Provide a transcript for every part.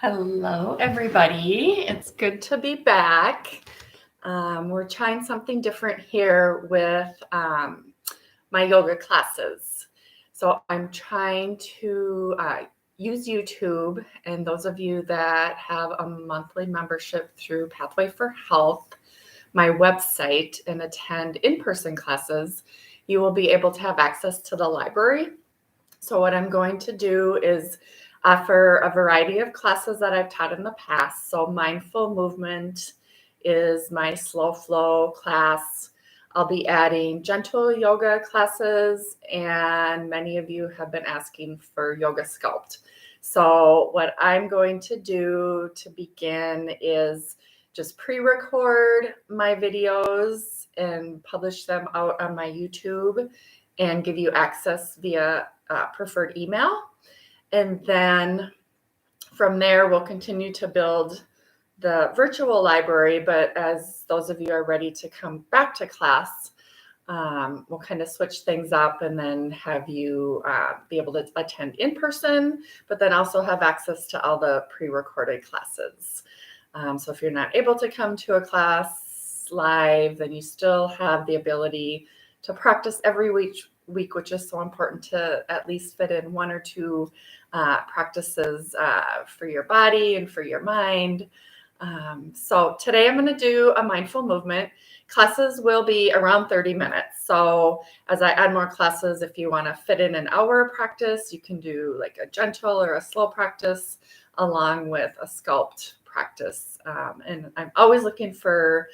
Hello, everybody. It's good to be back. We're trying something different here with my yoga classes. So I'm trying to use YouTube, and those of you that have a monthly membership through Pathway for Health, my website, and attend in-person classes, you will be able to have access to the library. So what I'm going to do is offer a variety of classes that I've taught in the past. So mindful movement is my slow flow class. I'll be adding gentle yoga classes, and many of you have been asking for yoga sculpt. So what I'm going to do to begin is just pre-record my videos and publish them out on my YouTube and give you access via preferred email. And then from there, we'll continue to build the virtual library. But as those of you are ready to come back to class, we'll kind of switch things up and then have you be able to attend in person, but then also have access to all the pre-recorded classes. So if you're not able to come to a class live, then you still have the ability to practice every week, which is so important to at least fit in one or two practices for your body and for your mind. So today I'm going to do a mindful movement. Classes will be around 30 minutes. So as I add more classes, if you want to fit in an hour practice, you can do like a gentle or a slow practice along with a sculpt practice. And I'm always looking for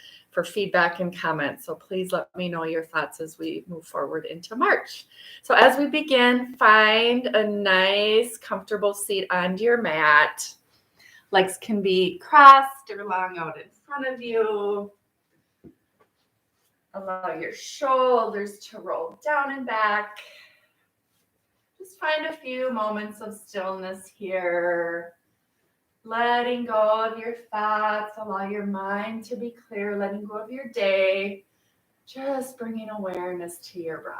feedback and comments. So please let me know your thoughts as we move forward into March. So as we begin, find a nice, comfortable seat on your mat. Legs can be crossed or long out in front of you. Allow your shoulders to roll down and back. Just find a few moments of stillness here. Letting go of your thoughts, allow your mind to be clear, letting go of your day, just bringing awareness to your breath.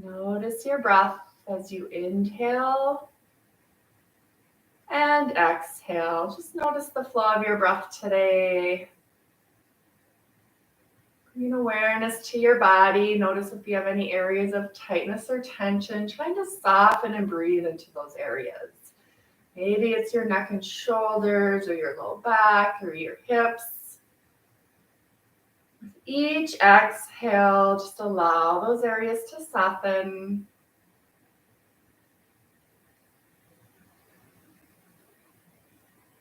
Notice your breath as you inhale and exhale. Just notice the flow of your breath today. Bringing awareness to your body. Notice if you have any areas of tightness or tension, trying to soften and breathe into those areas. Maybe it's your neck and shoulders or your low back or your hips. With each exhale, just allow those areas to soften.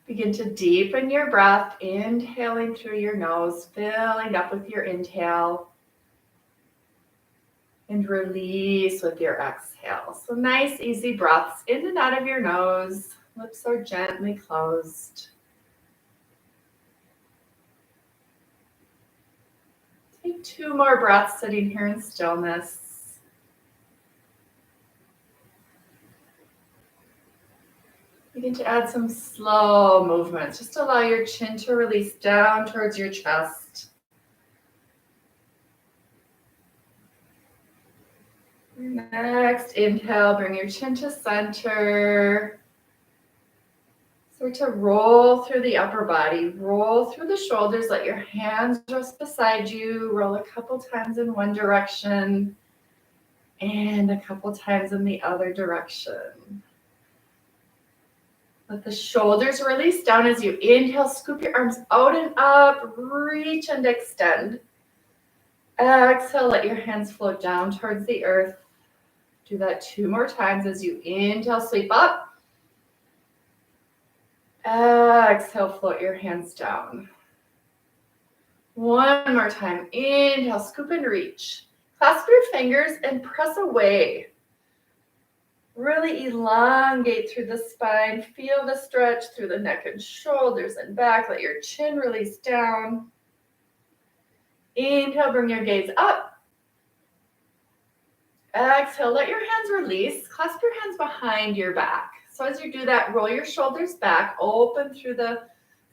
Begin to deepen your breath, inhaling through your nose, filling up with your inhale. And release with your exhale. So nice, easy breaths in and out of your nose. Lips are gently closed. Take 2 more breaths sitting here in stillness. Begin to add some slow movements. Just allow your chin to release down towards your chest. Next, inhale, bring your chin to center. Start to roll through the upper body, roll through the shoulders, let your hands rest beside you, roll a couple times in one direction and a couple times in the other direction. Let the shoulders release down as you inhale, scoop your arms out and up, reach and extend. Exhale, let your hands float down towards the earth. Do that 2 more times as you inhale, sweep up. Exhale, float your hands down. 1 more time. Inhale, scoop and reach. Clasp your fingers and press away. Really elongate through the spine. Feel the stretch through the neck and shoulders and back. Let your chin release down. Inhale, bring your gaze up. Exhale, let your hands release. Clasp your hands behind your back. So as you do that, roll your shoulders back, open through the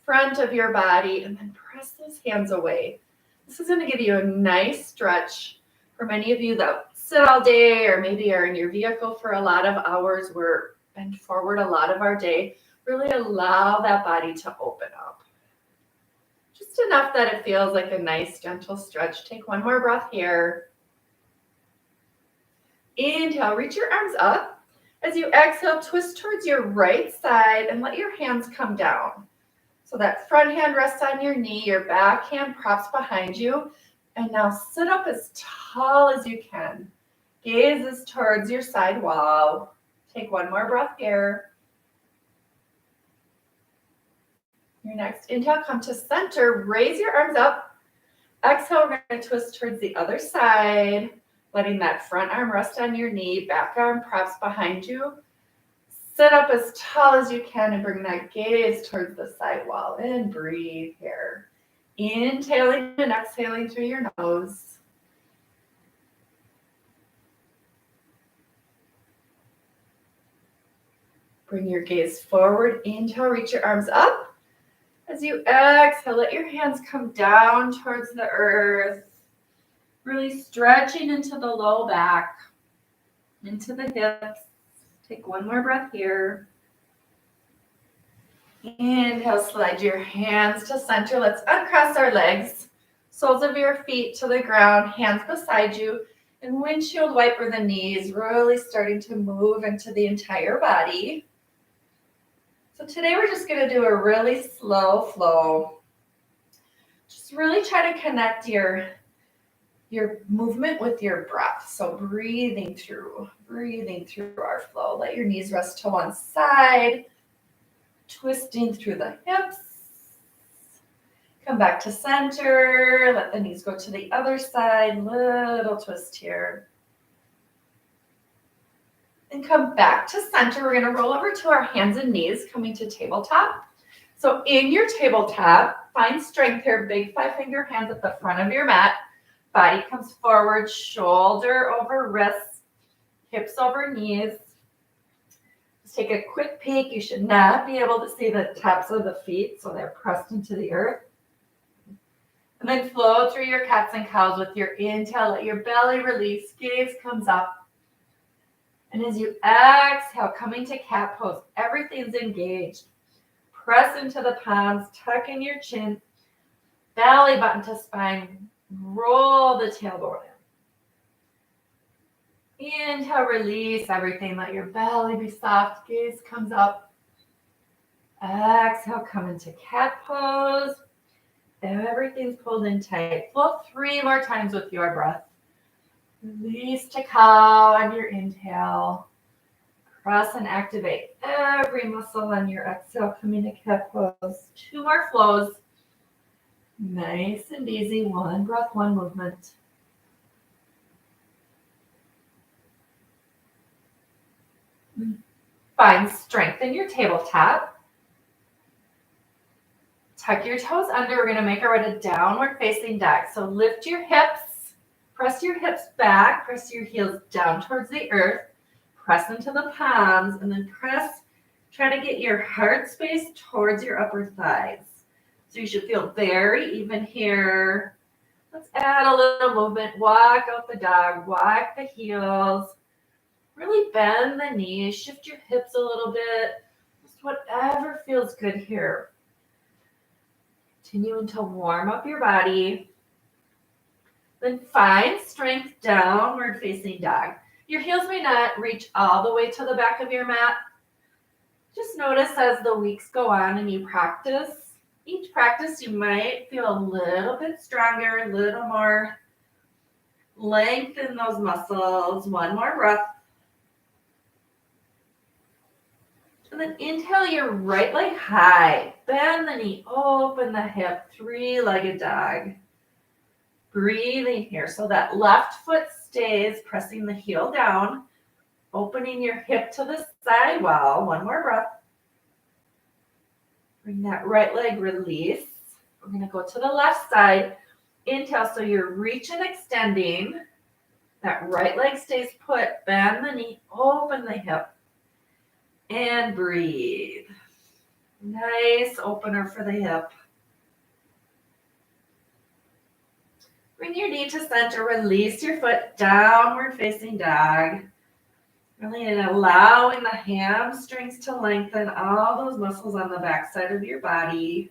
front of your body, and then press those hands away. This is going to give you a nice stretch. For many of you that sit all day or maybe are in your vehicle for a lot of hours, we're bend forward a lot of our day. Really allow that body to open up. Just enough that it feels like a nice, gentle stretch. Take one more breath here. Inhale, reach your arms up. As you exhale, twist towards your right side and let your hands come down. So that front hand rests on your knee, your back hand props behind you. And now sit up as tall as you can. Gaze is towards your side wall. Take one more breath here. Your next inhale, come to center. Raise your arms up. Exhale, we're going to twist towards the other side, letting that front arm rest on your knee, back arm props behind you. Sit up as tall as you can and bring that gaze towards the side wall. And breathe here. Inhaling and exhaling through your nose. Bring your gaze forward. Inhale, reach your arms up. As you exhale, let your hands come down towards the earth. Really stretching into the low back, into the hips. Take one more breath here. Inhale, slide your hands to center. Let's uncross our legs. Soles of your feet to the ground, hands beside you, and windshield wiper the knees, really starting to move into the entire body. So today we're just going to do a really slow flow. Just really try to connect your movement with your breath. So breathing through our flow. Let your knees rest to one side, twisting through the hips. Come back to center. Let the knees go to the other side. Little twist here. And come back to center. We're going to roll over to our hands and knees, coming to tabletop. So in your tabletop, find strength here. Big 5-finger hands at the front of your mat. Body comes forward, shoulder over wrists, hips over knees. Just take a quick peek. You should not be able to see the tops of the feet, so they're pressed into the earth. And then flow through your cats and cows with your inhale. Let your belly release, gaze comes up. And as you exhale, coming to cat pose, everything's engaged. Press into the palms, tuck in your chin, belly button to spine, roll the tailbone in. Inhale, release everything. Let your belly be soft, gaze comes up. Exhale, come into cat pose. Everything's pulled in tight. Flow 3 more times with your breath. Release to cow on your inhale. Press and activate every muscle on your exhale. Coming to cat pose. 2 more flows. Nice and easy. 1 breath, 1 movement. Find strength in your tabletop. Tuck your toes under. We're going to make our way to downward facing dog. So lift your hips. Press your hips back, press your heels down towards the earth, press into the palms, and then try to get your heart space towards your upper thighs. So you should feel very even here. Let's add a little movement. Walk out the dog, walk the heels. Really bend the knees, shift your hips a little bit. Just whatever feels good here. Continuing to warm up your body. Then find strength, downward facing dog. Your heels may not reach all the way to the back of your mat. Just notice as the weeks go on and you practice, each practice you might feel a little bit stronger, a little more lengthen those muscles. 1 more breath. And then inhale your right leg high. Bend the knee, open the hip, 3-legged dog. Breathing here. So that left foot stays, pressing the heel down, opening your hip to the side wall. 1 more breath. Bring that right leg, release. We're going to go to the left side. Inhale, so you're reaching, extending. That right leg stays put. Bend the knee, open the hip. And breathe. Nice opener for the hip. Bring your knee to center, release your foot, downward facing dog. Really allowing the hamstrings to lengthen, all those muscles on the backside of your body.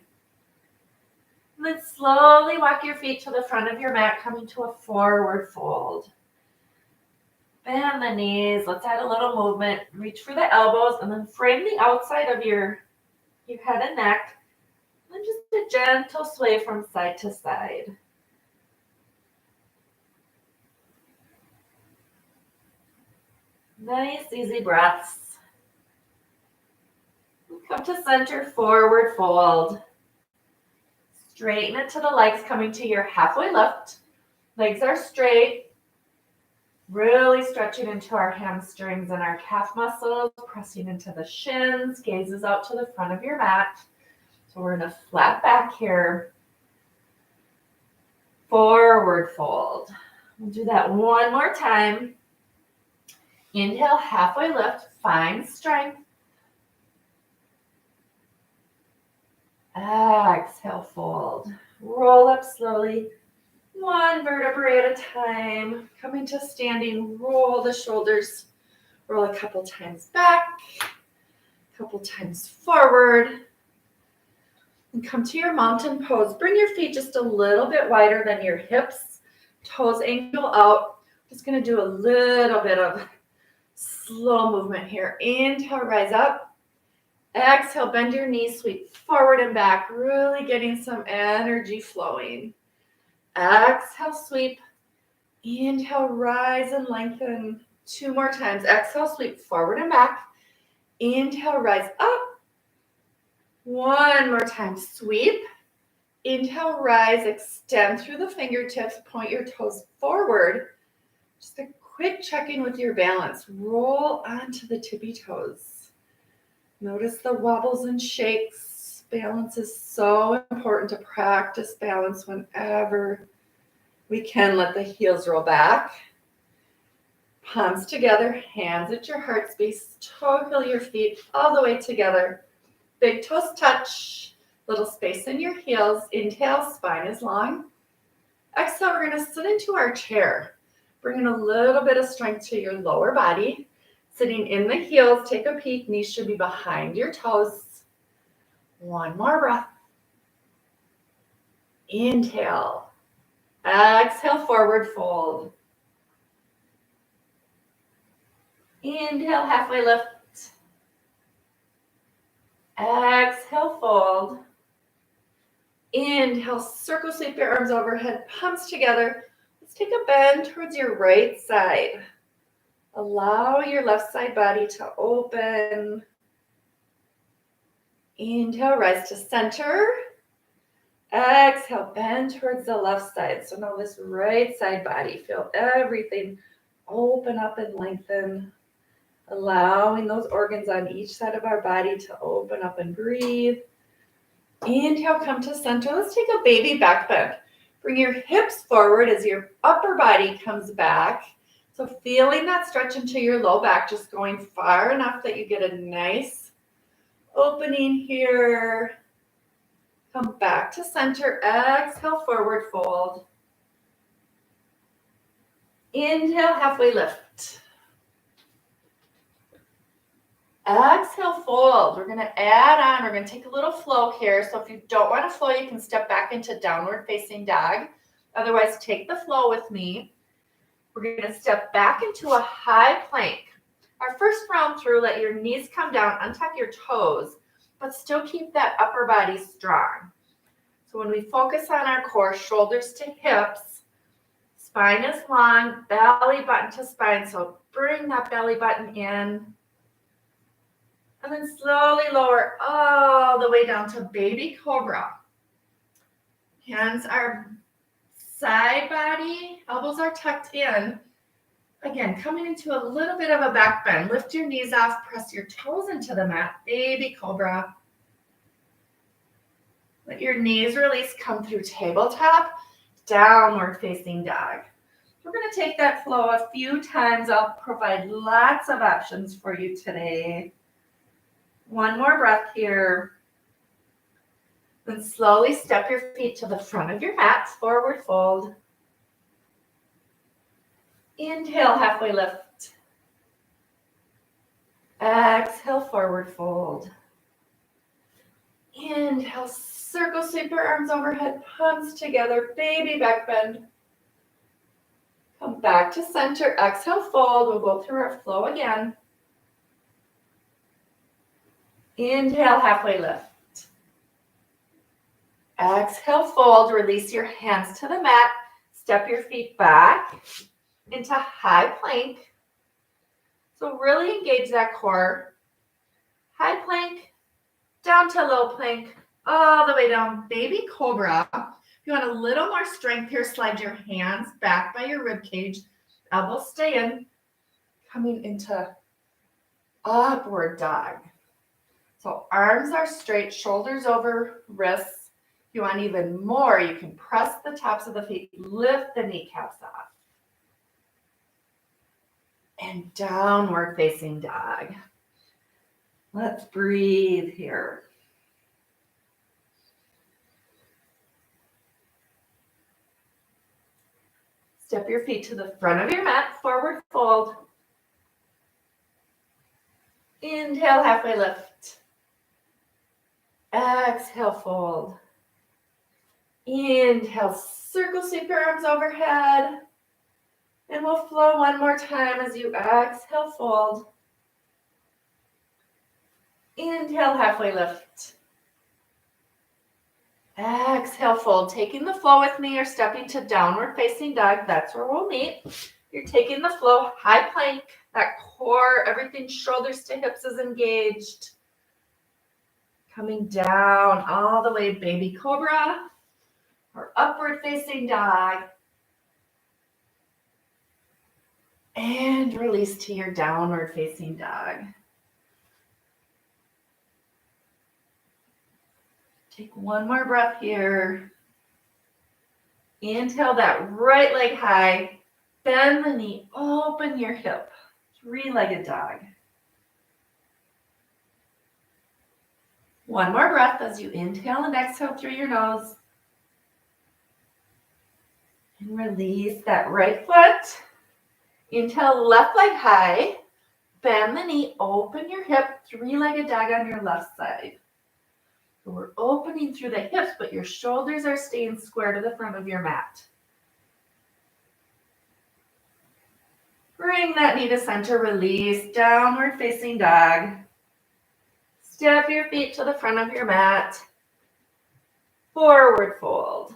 And then slowly walk your feet to the front of your mat, coming to a forward fold. Bend the knees. Let's add a little movement. Reach for the elbows and then frame the outside of your head and neck. And then just a gentle sway from side to side. Nice, easy breaths. Come to center, forward fold. Straighten it to the legs, coming to your halfway lift. Legs are straight. Really stretching into our hamstrings and our calf muscles, pressing into the shins, gazes out to the front of your mat. So we're in a flat back here. Forward fold. We'll do that one more time. Inhale, halfway lift, find strength. Exhale, fold. Roll up slowly, one vertebrae at a time. Coming to standing, roll the shoulders. Roll a couple times back, a couple times forward. And come to your mountain pose. Bring your feet just a little bit wider than your hips. Toes angle out. Just going to do a little bit of slow movement here. Inhale, rise up. Exhale, bend your knees, sweep forward and back, really getting some energy flowing. Exhale, sweep. Inhale, rise and lengthen. Two more times. Exhale, sweep forward and back. Inhale, rise up. One more time. Sweep. Inhale, rise, extend through the fingertips, point your toes forward. Just a quick check-in with your balance. Roll onto the tippy toes. Notice the wobbles and shakes. Balance is so important to practice balance whenever we can. Let the heels roll back. Palms together, hands at your heart space. Toe heel your feet all the way together. Big toes touch. Little space in your heels. Inhale, spine is long. Exhale, we're going to sit into our chair. Bringing a little bit of strength to your lower body. Sitting in the heels, take a peek. Knees should be behind your toes. One more breath. Inhale. Exhale, forward fold. Inhale, halfway lift. Exhale, fold. Inhale, circle sweep your arms overhead, palms together. Let's take a bend towards your right side. Allow your left side body to open. Inhale, rise to center. Exhale, bend towards the left side. So now this right side body, feel everything open up and lengthen. Allowing those organs on each side of our body to open up and breathe. Inhale, come to center. Let's take a baby back bend. Bring your hips forward as your upper body comes back. So feeling that stretch into your low back, just going far enough that you get a nice opening here. Come back to center. Exhale, forward fold. Inhale, halfway lift. Exhale, fold. We're going to add on. We're going to take a little flow here. So if you don't want to flow, you can step back into downward facing dog. Otherwise, take the flow with me. We're going to step back into a high plank. Our first round through, let your knees come down, untuck your toes, but still keep that upper body strong. So when we focus on our core, shoulders to hips, spine is long, belly button to spine. So bring that belly button in. And then slowly lower all the way down to baby cobra. Hands are side body, elbows are tucked in. Again, coming into a little bit of a back bend. Lift your knees off, press your toes into the mat, baby cobra. Let your knees release, come through tabletop, downward facing dog. We're going to take that flow a few times. I'll provide lots of options for you today. One more breath here. Then slowly step your feet to the front of your mat, forward fold. Inhale, halfway lift. Exhale, forward fold. Inhale, circle, sweep your arms overhead, palms together, baby back bend. Come back to center, exhale, fold. We'll go through our flow again. Inhale, halfway lift. Exhale, fold. Release your hands to the mat. Step your feet back into high plank. So really engage that core. High plank, down to low plank, all the way down. Baby cobra. If you want a little more strength here, slide your hands back by your rib cage. Elbows stay in. Coming into upward dog. So arms are straight, shoulders over, wrists. If you want even more, you can press the tops of the feet, lift the kneecaps off. And downward facing dog. Let's breathe here. Step your feet to the front of your mat, forward fold. Inhale, halfway lift. Exhale, fold. Inhale, circle, sweep your arms overhead. And we'll flow one more time as you exhale, fold. Inhale, halfway lift. Exhale, fold. Taking the flow with me or stepping to downward facing dog. That's where we'll meet. You're taking the flow, high plank, that core, everything shoulders to hips is engaged. Coming down all the way, baby cobra or upward facing dog. And release to your downward facing dog. Take one more breath here. Inhale that right leg high. Bend the knee, open your hip. Three-legged dog. One more breath as you inhale and exhale through your nose. And release that right foot. Inhale, left leg high. Bend the knee, open your hip. Three-legged dog on your left side. So we're opening through the hips, but your shoulders are staying square to the front of your mat. Bring that knee to center, release, downward facing dog. Step your feet to the front of your mat. Forward fold.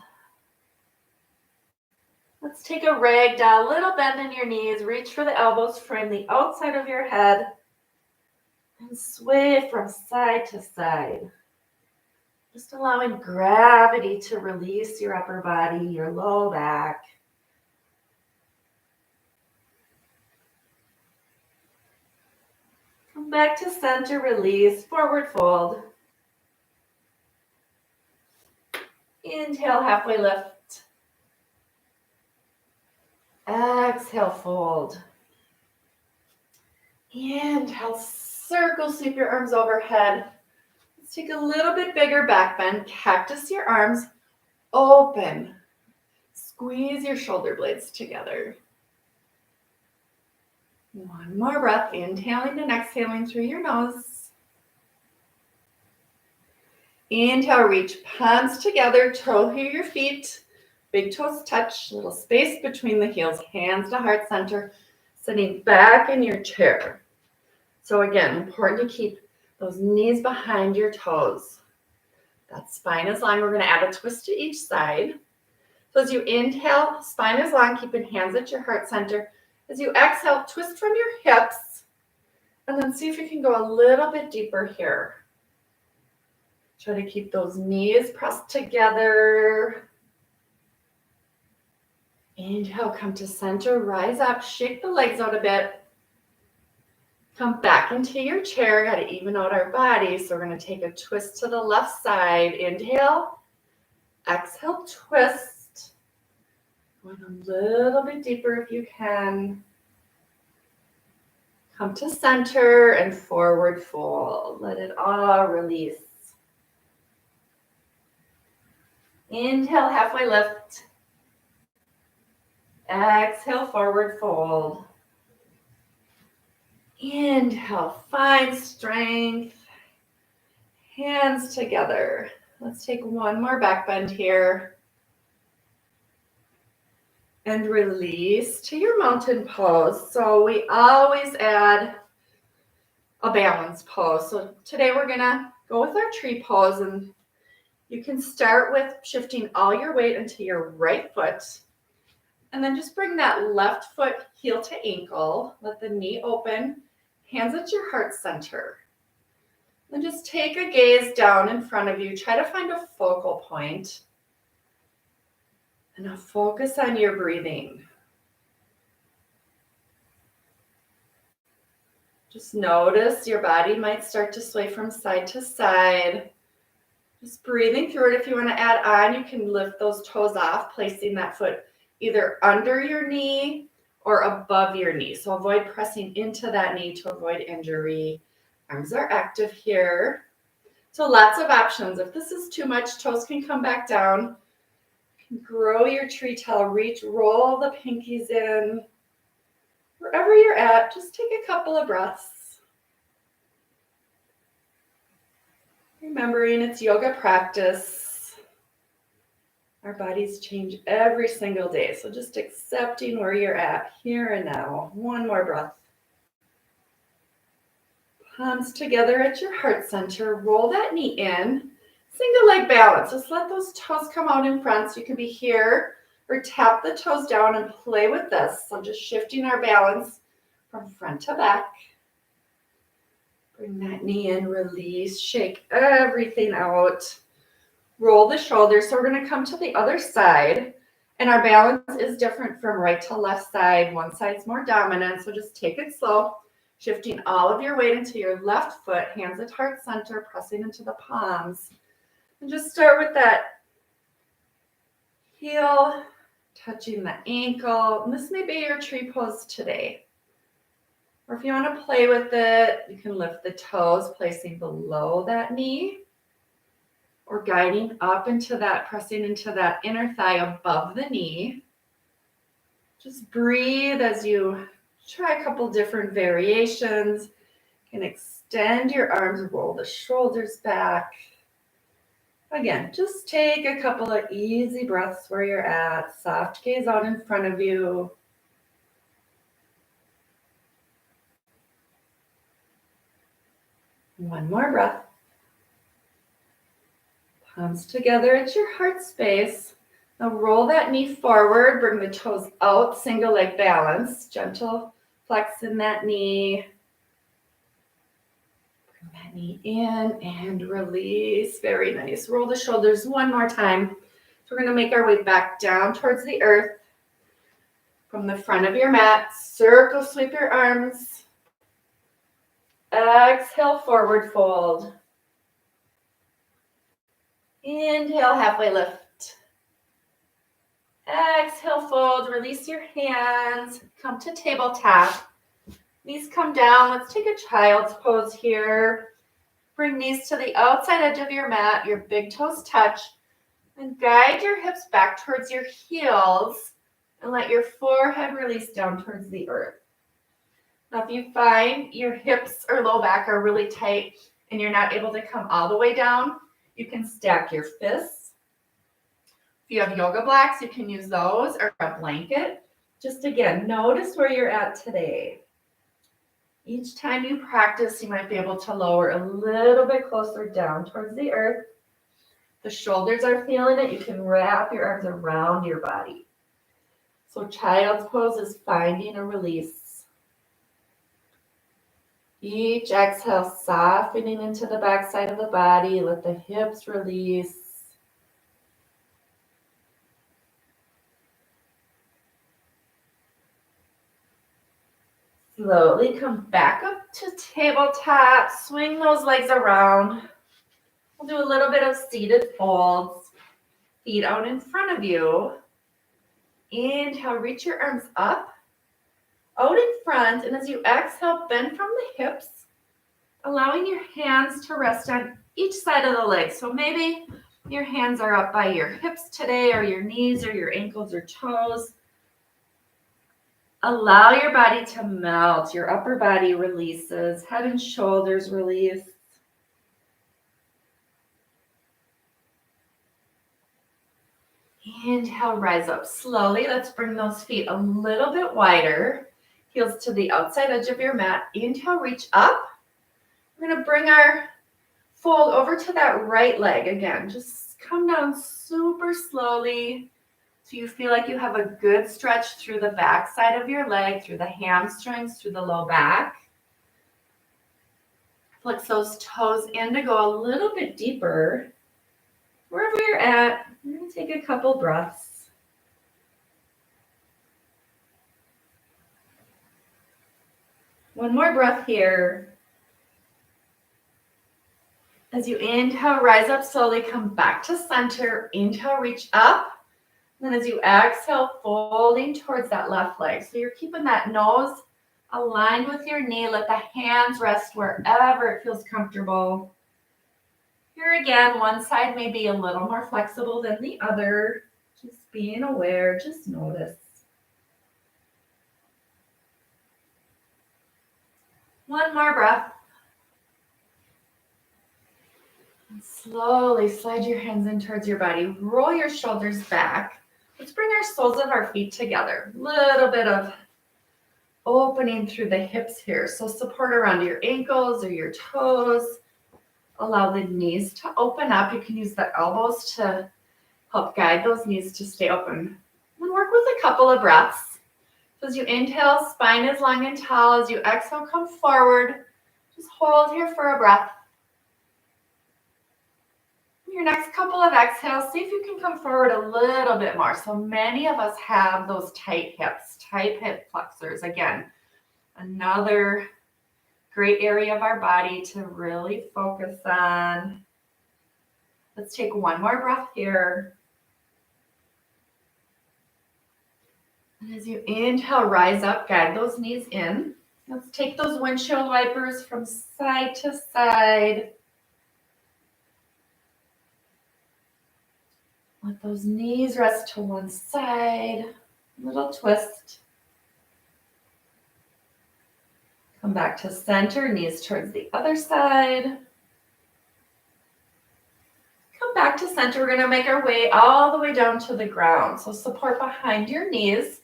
Let's take a ragdoll, little bend in your knees, reach for the elbows, frame the outside of your head, and sway from side to side. Just allowing gravity to release your upper body, your low back. Come back to center, release, forward fold. Inhale, halfway lift. Exhale, fold. Inhale, circle, sweep your arms overhead. Let's take a little bit bigger back bend. Cactus your arms, open. Squeeze your shoulder blades together. One more breath, inhaling and exhaling through your nose. Inhale, reach palms together, toe here your feet. Big toes touch, little space between the heels, hands to heart center, sitting back in your chair. So again, important to keep those knees behind your toes. That spine is long. We're going to add a twist to each side. So as you inhale, spine is long, keeping hands at your heart center. As you exhale, twist from your hips, and then see if you can go a little bit deeper here. Try to keep those knees pressed together. Inhale, come to center, rise up, shake the legs out a bit. Come back into your chair, got to even out our body. So we're going to take a twist to the left side. Inhale, exhale, twist. Going a little bit deeper if you can. Come to center and forward fold. Let it all release. Inhale, halfway lift. Exhale, forward fold. Inhale, find strength. Hands together. Let's take one more back bend here. And release to your mountain pose. So we always add a balance pose. So today we're gonna go with our tree pose, and you can start with shifting all your weight into your right foot. And then just bring that left foot heel to ankle. Let the knee open, hands at your heart center. Then just take a gaze down in front of you. Try to find a focal point. And now focus on your breathing. Just notice your body might start to sway from side to side. Just breathing through it. If you want to add on, you can lift those toes off, placing that foot either under your knee or above your knee. So avoid pressing into that knee to avoid injury. Arms are active here. So lots of options. If this is too much, toes can come back down. You can grow your tree tail, reach, roll the pinkies in. Wherever you're at, just take a couple of breaths. Remembering it's yoga practice. Our bodies change every single day. So just accepting where you're at here and now. One more breath. Palms together at your heart center. Roll that knee in. Single leg balance. Just let those toes come out in front. So you can be here or tap the toes down and play with this. So just shifting our balance from front to back. Bring that knee in, release, shake everything out. Roll the shoulders. So we're going to come to the other side. And our balance is different from right to left side. One side's more dominant. So just take it slow. Shifting all of your weight into your left foot, hands at heart center, pressing into the palms. And just start with that heel touching the ankle. And this may be your tree pose today. Or if you want to play with it, you can lift the toes, placing below that knee. Or guiding up into that, pressing into that inner thigh above the knee. Just breathe as you try a couple different variations. You can extend your arms, roll the shoulders back. Again, just take a couple of easy breaths where you're at. Soft gaze out in front of you. One more breath. Palms together at your heart space. Now roll that knee forward, bring the toes out, single leg balance. Gentle flex in that knee. Bring that knee in and release. Very nice. Roll the shoulders one more time. So we're going to make our way back down towards the earth. From the front of your mat, circle sweep your arms. Exhale, forward fold. Inhale, halfway lift. Exhale, fold. Release your hands. Come to tabletop. Knees come down. Let's take a child's pose here. Bring knees to the outside edge of your mat. Your big toes touch. And guide your hips back towards your heels. And let your forehead release down towards the earth. Now, if you find your hips or low back are really tight and you're not able to come all the way down, you can stack your fists. If you have yoga blocks, you can use those or a blanket. Just again, notice where you're at today. Each time you practice, you might be able to lower a little bit closer down towards the earth. The shoulders are feeling it. You can wrap your arms around your body. So child's pose is finding a release. Each exhale, softening into the backside of the body. Let the hips release. Slowly come back up to tabletop. Swing those legs around. We'll do a little bit of seated folds. Feet out in front of you. Inhale, reach your arms up. Out in front, and as you exhale, bend from the hips, allowing your hands to rest on each side of the leg. So maybe your hands are up by your hips today, or your knees, or your ankles or toes. Allow your body to melt. Your upper body releases. Head and shoulders release. Inhale, rise up slowly. Let's bring those feet a little bit wider. Heels to the outside edge of your mat. Inhale, reach up. We're going to bring our fold over to that right leg again. Just come down super slowly so you feel like you have a good stretch through the back side of your leg, through the hamstrings, through the low back. Flex those toes in to go a little bit deeper. Wherever you're at, we're going to take a couple breaths. One more breath here. As you inhale, rise up slowly, come back to center. Inhale, reach up. And then as you exhale, folding towards that left leg. So you're keeping that nose aligned with your knee. Let the hands rest wherever it feels comfortable. Here again, one side may be a little more flexible than the other. Just being aware, just notice. One more breath. And slowly slide your hands in towards your body. Roll your shoulders back. Let's bring our soles of our feet together. Little bit of opening through the hips here. So support around your ankles or your toes. Allow the knees to open up. You can use the elbows to help guide those knees to stay open. And work with a couple of breaths. So as you inhale, spine is long and tall. As you exhale, come forward. Just hold here for a breath. Your next couple of exhales, see if you can come forward a little bit more. So many of us have those tight hips, tight hip flexors. Again, another great area of our body to really focus on. Let's take one more breath here. And as you inhale, rise up, guide those knees in. Let's take those windshield wipers from side to side. Let those knees rest to one side. Little twist. Come back to center, knees towards the other side. Come back to center. We're going to make our way all the way down to the ground. So support behind your knees.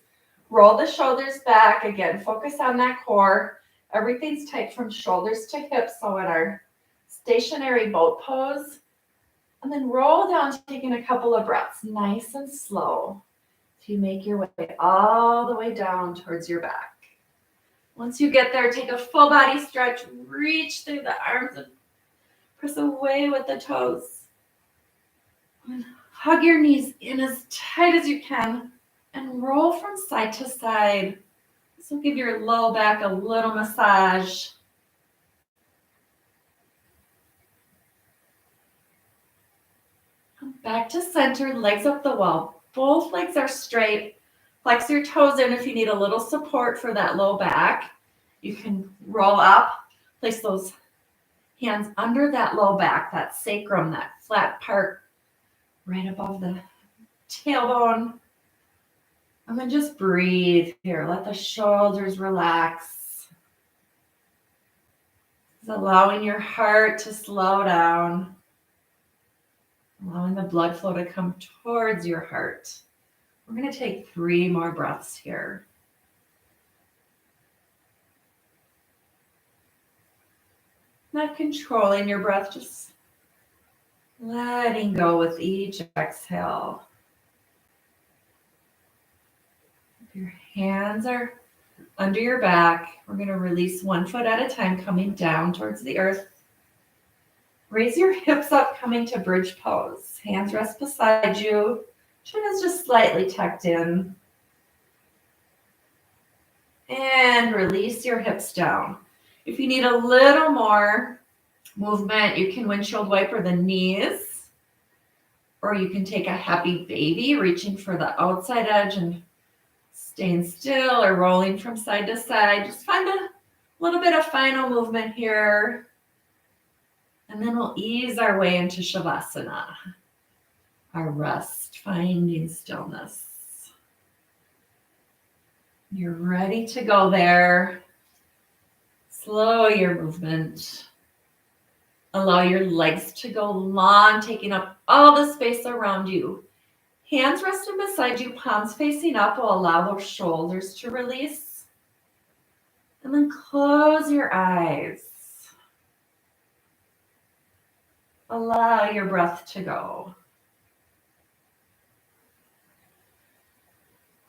Roll the shoulders back. Again, focus on that core. Everything's tight from shoulders to hips. So in our stationary boat pose. And then roll down, taking a couple of breaths, nice and slow. So you make your way all the way down towards your back. Once you get there, take a full body stretch, reach through the arms and press away with the toes. And hug your knees in as tight as you can and roll from side to side. This will give your low back a little massage. Come back to center, legs up the wall. Both legs are straight. Flex your toes in if you need a little support for that low back. You can roll up, place those hands under that low back, that sacrum, that flat part right above the tailbone. And then just breathe here. Let the shoulders relax. It's allowing your heart to slow down. Allowing the blood flow to come towards your heart. We're going to take 3 more breaths here. Not controlling your breath, just letting go with each exhale. If your hands are under your back, we're going to release 1 foot at a time, coming down towards the earth. Raise your hips up, coming to bridge pose. Hands rest beside you. Chin is just slightly tucked in. And release your hips down. If you need a little more movement, you can windshield wiper the knees. Or you can take a happy baby, reaching for the outside edge and staying still or rolling from side to side. Just find a little bit of final movement here. And then we'll ease our way into Shavasana, our rest, finding stillness. You're ready to go there. Slow your movement. Allow your legs to go long, taking up all the space around you. Hands resting beside you, palms facing up will allow those shoulders to release. And then close your eyes. Allow your breath to go.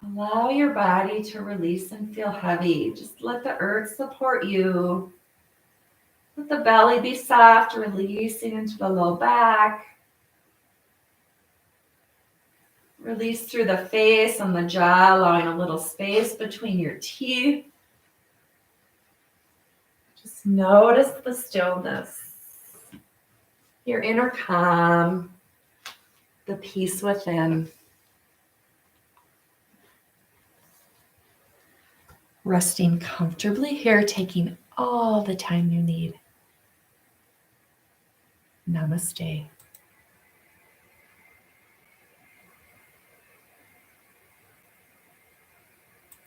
Allow your body to release and feel heavy. Just let the earth support you. Let the belly be soft, releasing into the low back. Release through the face and the jaw, allowing a little space between your teeth. Just notice the stillness, your inner calm, the peace within. Resting comfortably here, taking all the time you need. Namaste.